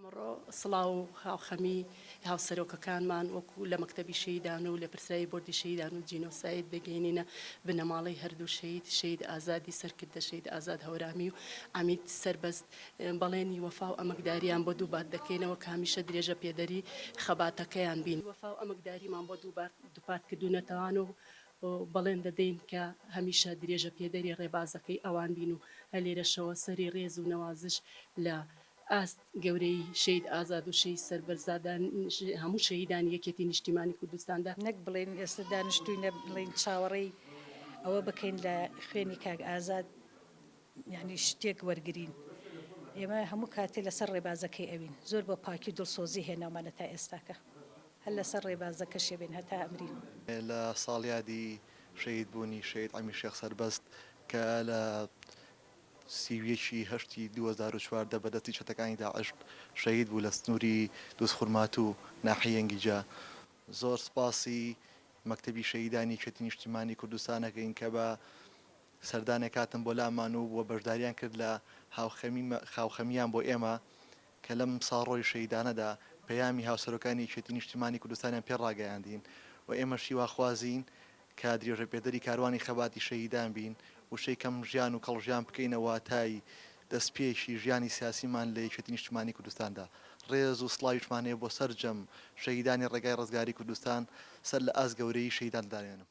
ئەمڕۆ سڵاو و هاوخەمی هاوسەرۆکەکانمان وەکو لە مەکتەبی شەیدان و لە پرسایی بردی شەیدان و جینۆساید دەگەینینە بنەماڵەی هەردوو شەید ئازادی سەرکردە شەید ئازاد هەورامی و ئەمیت سربەست بەڵێنی وەفا و ئەمەکداریان بۆ دووبات دەکەینەوە کامیشە درێژە پێدەری خەباتەکەیان بین وەفا و ئەمەکداریمان بۆ دووپات کردوونەتەوان و بەڵێن دەدەین کە هەمیشە درێژە پێدەری ڕێبازەکەی ئەوان بین و هەلێرەشەوە سەری ڕێز و نەوازش لە ئاست گەورەی شەید ئازاد و شەید سەربەرزادان هەموو شەیدان یەکێتی نیشتیمانی کوردستاندا نەک بڵێن ئێستا دانیشتووینە بڵێن چاوەڕێی ئەوە بکەین لە خوێنی کاک ئازاد یعنی شتێک وەرگین ئێمە هەموو کاتێ لەسەر ڕێبازەکەی ئەوین زۆر بە پاکی دڵسۆزی هێناومانە تا ئێستاکە هەر لەسەر ڕێبازەکە شێبێن هەتا ئەمرین لە ساڵیادی شەید بوونی شەید ئەمی شێخ سەربەست کە لە سیویەکی هەشتی 2004 بەدەستی چەتەکانی داعش شەید بوو لە سنووری دۆستخورمات و ناحیەنگیجا زۆر سپاسی مەکتەبی شەیدانی کێتی نیشتیمانی کوردستانەکەین کە بە سەردانێک هاتن بۆ لامان و بۆ بەشداریان کرد لە خاوخەمیان بۆ ئێمە کە لەم ساڕۆی شەیدانەدا پەیامی هاوسەرەکانی کێتی نیشتیمانی کوردستانیان پێڕاگەیاندین و ئێمە شیواخوازین کە درێژەپێدەری کاروانی خەباتی شەیدان بین وشەی کەم ژیان و کەڵژیان بکەینەوە تای دەستپێکی ژیانی سیاسیمان لە یەکێتی نیشتیمانی کوردستاندا ڕێز و سڵاویشمانەیە بۆ سەرجەم شەیدانی ڕێگای ڕزگاری کوردستان سەر لە ئاست گەورەی شەیدان دارێنم.